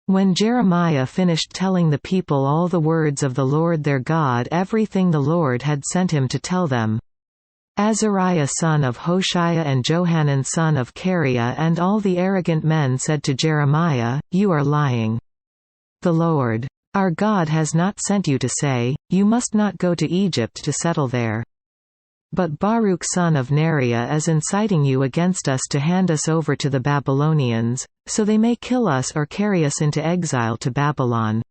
When Jeremiah finished telling the people all the words of the Lord their God, everything the Lord had sent him to tell them, Azariah son of Hoshea and Johanan son of Kareah and all the arrogant men said to Jeremiah, "You are lying. The Lord our God has not sent you to say, 'You must not go to Egypt to settle there.' But Baruch son of Neriah is inciting you against us to hand us over to the Babylonians, so they may kill us or carry us into exile to Babylon."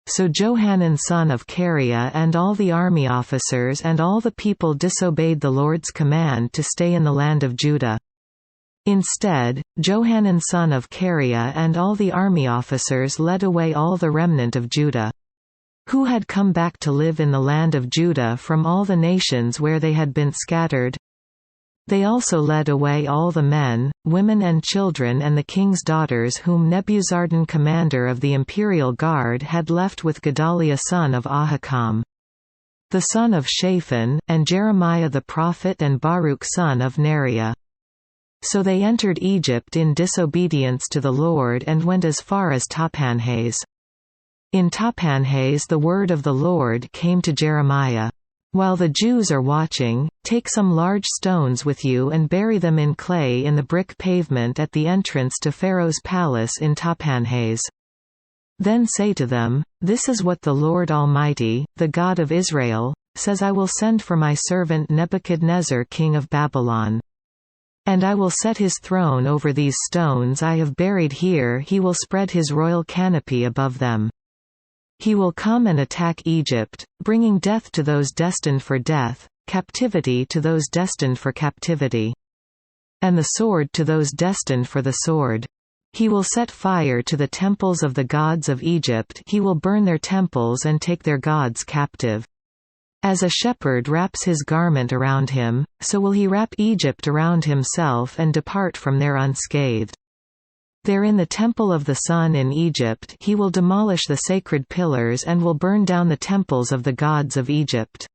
So Johanan son of Kareah and all the army officers and all the people disobeyed the Lord's command to stay in the land of Judah. Instead, Johanan son of Kareah and all the army officers led away all the remnant of Judah, who had come back to live in the land of Judah from all the nations where they had been scattered. They also led away all the men, women and children and the king's daughters whom Nebuzaradan commander of the imperial guard had left with Gedaliah son of Ahikam, the son of Shaphan, and Jeremiah the prophet and Baruch son of Neriah. So they entered Egypt in disobedience to the Lord and went as far as Tahpanhes. In Tahpanhes the word of the Lord came to Jeremiah, "While the Jews are watching, take some large stones with you and bury them in clay in the brick pavement at the entrance to Pharaoh's palace in Tahpanhes. Then say to them, 'This is what the Lord Almighty, the God of Israel, says: I will send for my servant Nebuchadnezzar king of Babylon. And I will set his throne over these stones I have buried here. He will spread his royal canopy above them. He will come and attack Egypt, bringing death to those destined for death, captivity to those destined for captivity, and the sword to those destined for the sword. He will set fire to the temples of the gods of Egypt. He will burn their temples and take their gods captive. As a shepherd wraps his garment around him, so will he wrap Egypt around himself and depart from there unscathed. There in the temple of the sun in Egypt he will demolish the sacred pillars and will burn down the temples of the gods of Egypt.